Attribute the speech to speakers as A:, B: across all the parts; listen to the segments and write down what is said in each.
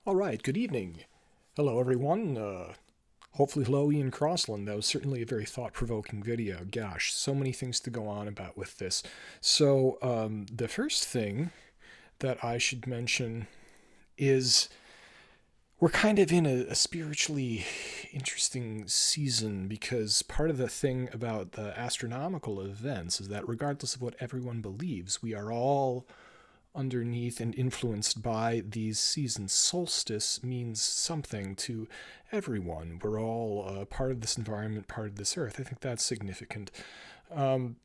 A: All right, good evening. Hello, everyone. Hopefully, hello, Ian Crossland. That was certainly a very thought provoking video. Gosh, so many things to go on about with this. The first thing that I should mention is we're kind of in a spiritually interesting season because part of the thing about the astronomical events is that regardless of what everyone believes, we are all underneath and influenced by these seasons. Solstice means something to everyone. We're all part of this environment, part of this earth. I think that's significant. Um,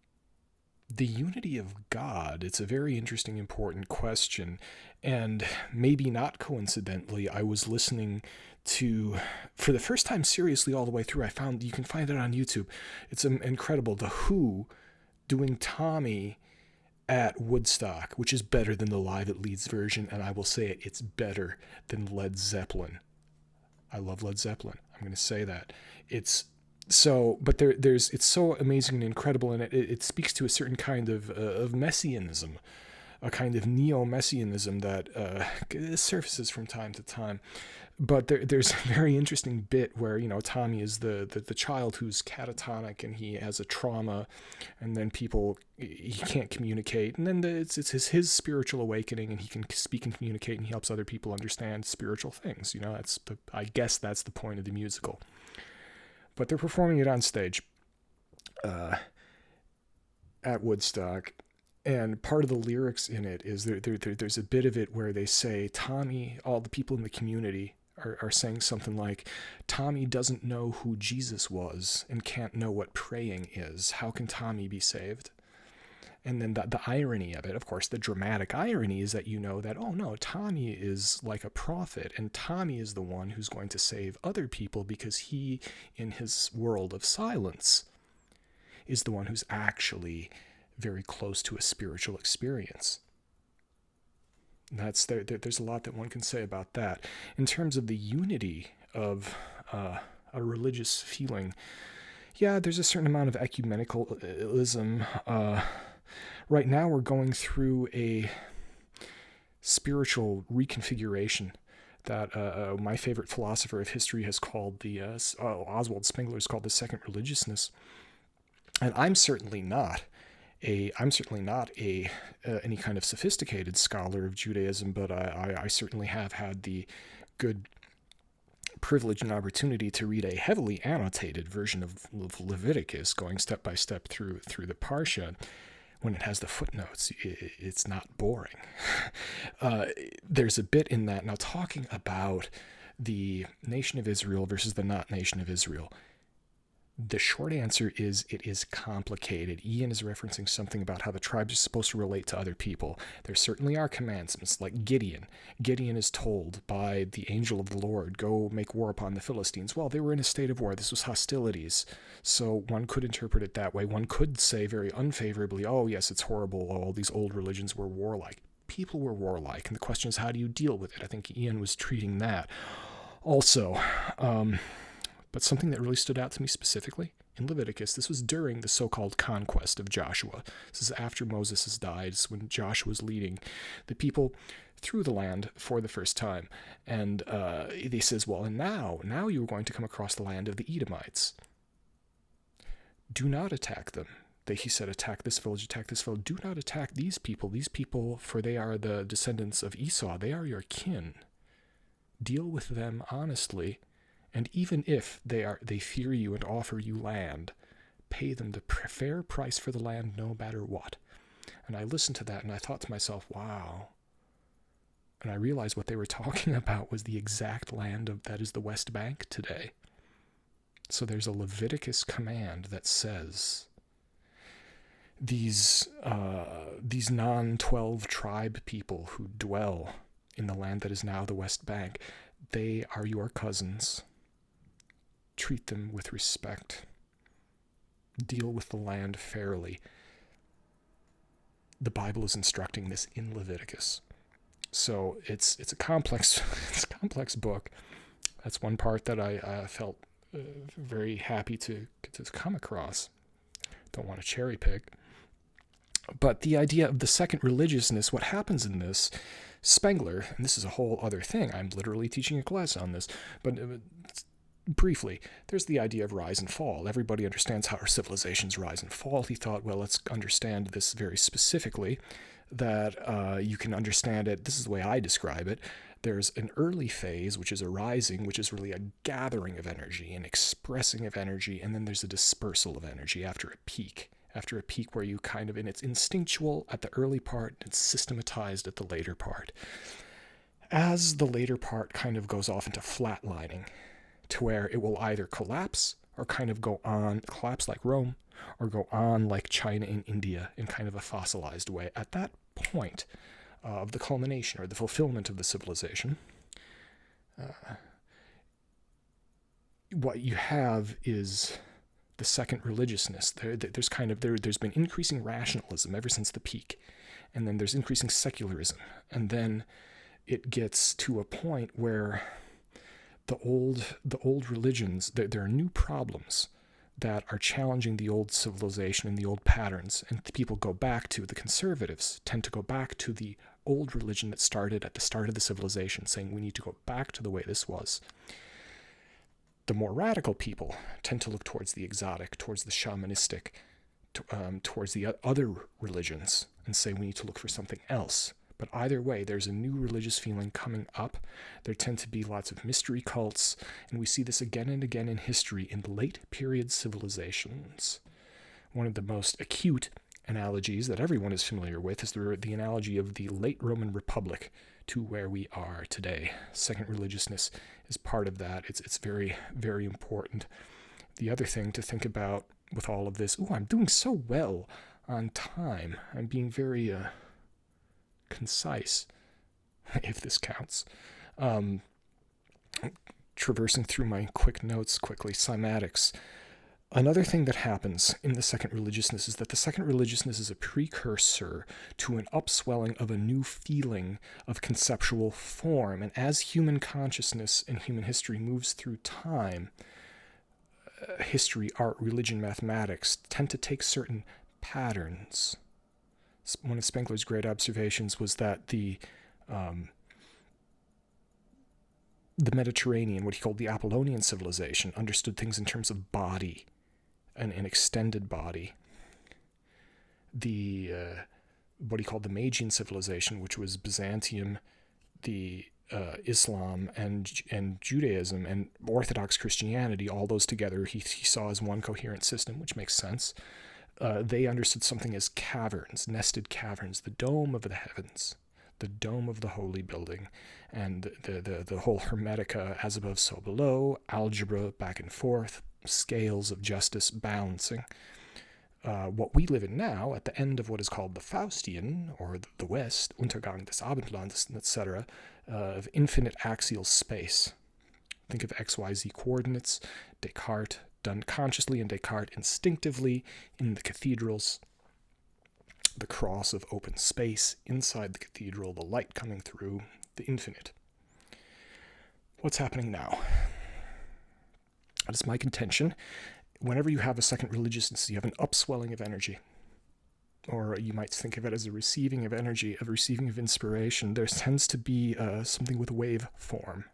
A: the unity of God, it's a very interesting, important question. And maybe not coincidentally, I was listening to, for the first time seriously all the way through, I found, you can find it on YouTube. It's incredible. The Who doing Tommy at Woodstock, which is better than the Live at Leeds version, and I will say it, it's better than Led Zeppelin. I love Led Zeppelin. I'm going to say that. It's so, but there's it's so amazing and incredible, and it speaks to a certain kind of messianism, a kind of neo-messianism that surfaces from time to time. But there's a very interesting bit where, Tommy is the child who's catatonic and he has a trauma, and then he can't communicate, and then it's his spiritual awakening, and he can speak and communicate, and he helps other people understand spiritual things. I guess that's the point of the musical. But they're performing it on stage at Woodstock. And part of the lyrics in it is there's a bit of it where they say, Tommy, all the people in the community are saying something like, Tommy doesn't know who Jesus was and can't know what praying is. How can Tommy be saved? And then the irony of it, of course, the dramatic irony is that that, oh no, Tommy is like a prophet, and Tommy is the one who's going to save other people because he, in his world of silence, is the one who's actually very close to a spiritual experience. There's a lot that one can say about that. In terms of the unity of a religious feeling, yeah, there's a certain amount of ecumenicalism. Right now we're going through a spiritual reconfiguration that my favorite philosopher of history has called Oswald Spengler has called the second religiousness. And I'm certainly not any kind of sophisticated scholar of Judaism, but I certainly have had the good privilege and opportunity to read a heavily annotated version of Leviticus, going step by step through the Parsha. When it has the footnotes, it's not boring. There's a bit in that now talking about the nation of Israel versus the not nation of Israel. The short answer is it is complicated. Ian is referencing something about how the tribes are supposed to relate to other people. There certainly are commandments, like Gideon. Gideon is told by the angel of the Lord, go make war upon the Philistines. Well, they were in a state of war. This was hostilities. So one could interpret it that way. One could say very unfavorably, oh, yes, it's horrible. All these old religions were warlike. People were warlike. And the question is, how do you deal with it? I think Ian was treating that. Also, but something that really stood out to me specifically in Leviticus, this was during the so-called conquest of Joshua. This is after Moses has died. It's when Joshua was leading the people through the land for the first time. And he says, well, and now you are going to come across the land of the Edomites. Do not attack them. He said, attack this village, attack this village. Do not attack these people, for they are the descendants of Esau. They are your kin. Deal with them honestly. And even if they fear you and offer you land, pay them the fair price for the land no matter what. And I listened to that and I thought to myself, wow. And I realized what they were talking about was the exact land that is the West Bank today. So there's a Leviticus command that says these non-12 tribe people who dwell in the land that is now the West Bank, they are your cousins. Treat them with respect. Deal with the land fairly. The Bible is instructing this in Leviticus. So it's a complex book. That's one part that I felt very happy to come across. Don't want to cherry pick. But the idea of the second religiousness, what happens in this, Spengler, and this is a whole other thing, I'm literally teaching a class on this, but briefly, there's the idea of rise and fall. Everybody understands how our civilizations rise and fall. He thought, well, let's understand this very specifically, that you can understand it. This is the way I describe it. There's an early phase, which is a rising, which is really a gathering of energy, an expressing of energy, and then there's a dispersal of energy after a peak. After a peak where you kind of, and it's instinctual at the early part, and it's systematized at the later part. As the later part kind of goes off into flatlining, to where it will either collapse or kind of go on, collapse like Rome, or go on like China and India in kind of a fossilized way. At that point of the culmination or the fulfillment of the civilization, what you have is the second religiousness. There's been increasing rationalism ever since the peak, and then there's increasing secularism, and then it gets to a point where the old religions, there are new problems that are challenging the old civilization and the old patterns, and people go back to, the conservatives tend to go back to the old religion that started at the start of the civilization, saying we need to go back to the way this was. The more radical people tend to look towards the exotic, towards the shamanistic, towards the other religions, and say we need to look for something else. But either way, there's a new religious feeling coming up. There tend to be lots of mystery cults, and we see this again and again in history in late period civilizations. One of the most acute analogies that everyone is familiar with is the analogy of the late Roman Republic to where we are today. Second religiousness is part of that. It's very, very important. The other thing to think about with all of this, I'm doing so well on time. I'm being very concise, if this counts. Traversing through my quick notes quickly, cymatics. Another thing that happens in the second religiousness is that the second religiousness is a precursor to an upswelling of a new feeling of conceptual form. And as human consciousness and human history moves through time, history, art, religion, mathematics tend to take certain patterns. One of Spengler's great observations was that the Mediterranean, what he called the Apollonian civilization, understood things in terms of body, an extended body. The what he called the Magian civilization, which was Byzantium, the Islam, and Judaism, and Orthodox Christianity, all those together he saw as one coherent system, which makes sense. They understood something as caverns, nested caverns, the dome of the heavens, the dome of the holy building, and the whole hermetica, as above, so below, algebra, back and forth, scales of justice, balancing. What we live in now, at the end of what is called the Faustian, or the West, Untergang des Abendlandes, etc., of infinite axial space. Think of XYZ coordinates, Descartes, done consciously, and Descartes instinctively in the cathedrals. The cross of open space inside the cathedral, the light coming through, the infinite. What's happening now? That is my contention. Whenever you have a second religiousness, you have an upswelling of energy. Or you might think of it as a receiving of energy, a receiving of inspiration. There tends to be something with wave form.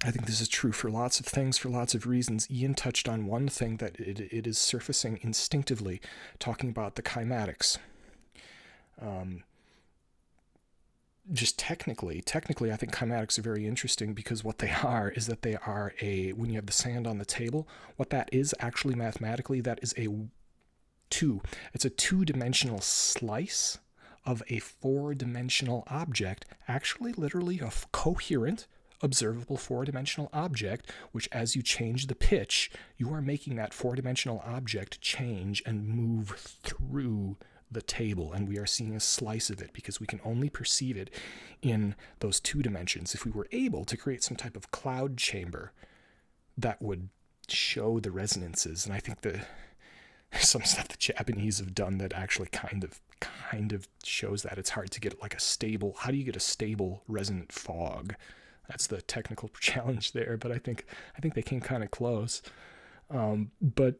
A: I think this is true for lots of things, for lots of reasons. Ian touched on one thing that it is surfacing instinctively, talking about the kymatics. Just technically, I think kymatics are very interesting because what they are is that they are when you have the sand on the table, what that is actually mathematically, that is it's a two-dimensional slice of a four-dimensional object, actually literally a coherent, observable four-dimensional object, which as you change the pitch, you are making that four-dimensional object change and move through the table, and we are seeing a slice of it because we can only perceive it in those two dimensions. If we were able to create some type of cloud chamber that would show the resonances, and I think there's some stuff the Japanese have done that actually kind of shows that. It's hard to get like a stable, how do you get a stable resonant fog? That's the technical challenge there, but I think they came kind of close. But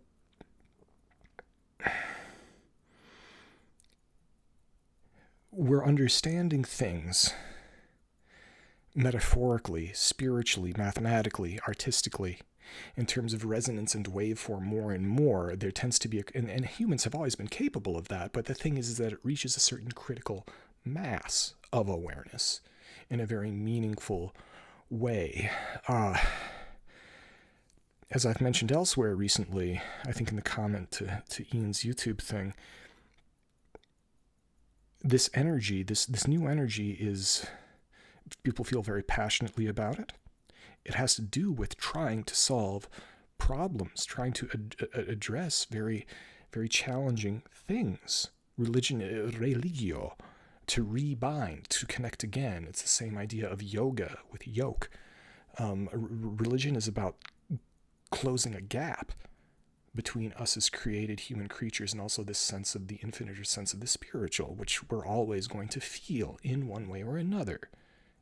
A: we're understanding things metaphorically, spiritually, mathematically, artistically, in terms of resonance and waveform more and more. There tends to be, and humans have always been capable of that, but the thing is that it reaches a certain critical mass of awareness in a very meaningful way. As I've mentioned elsewhere recently, I think in the comment to Ian's YouTube thing, this energy, this new energy is, people feel very passionately about it. It has to do with trying to solve problems, trying to address very, very challenging things. Religio, to rebind, to connect again. It's the same idea of yoga with yoke. Religion is about closing a gap between us as created human creatures and also this sense of the infinite or sense of the spiritual, which we're always going to feel in one way or another.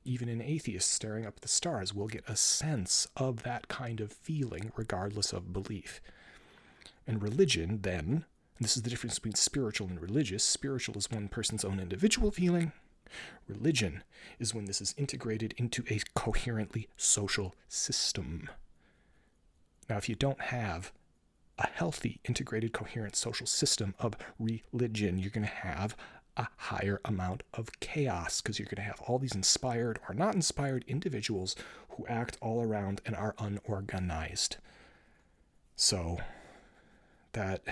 A: Even an atheist staring up at the stars will get a sense of that kind of feeling regardless of belief. And religion, then, and this is the difference between spiritual and religious. Spiritual is one person's own individual feeling. Religion is when this is integrated into a coherently social system. Now, if you don't have a healthy, integrated, coherent social system of religion, you're going to have a higher amount of chaos, because you're going to have all these inspired or not inspired individuals who act all around and are unorganized. So that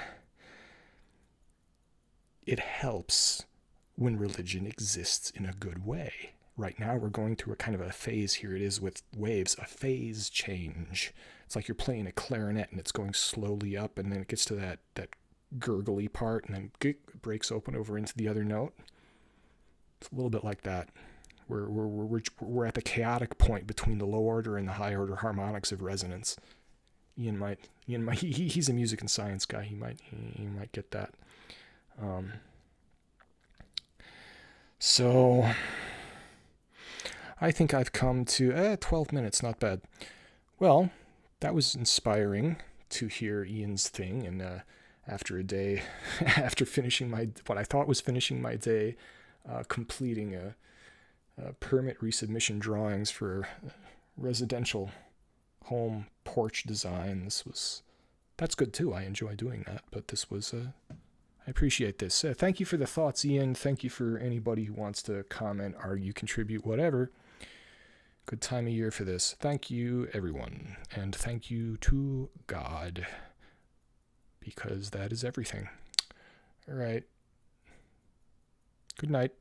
A: it helps when religion exists in a good way. Right now we're going through a kind of a phase, here it is with waves, a phase change. It's like you're playing a clarinet and it's going slowly up, and then it gets to that gurgly part, and then it breaks open over into the other note. It's a little bit like that. We're at the chaotic point between the low order and the high order harmonics of resonance. Ian might he's a music and science guy. He might get that. So I think I've come to 12 minutes, not bad. Well, that was inspiring to hear Ian's thing, and after a day, after finishing what I thought was finishing my day, completing a permit resubmission drawings for residential home porch design. That's good too. I enjoy doing that, but this was, I appreciate this. Thank you for the thoughts, Ian. Thank you for anybody who wants to comment, argue, contribute, whatever. Good time of year for this. Thank you, everyone. And thank you to God, because that is everything. All right. Good night.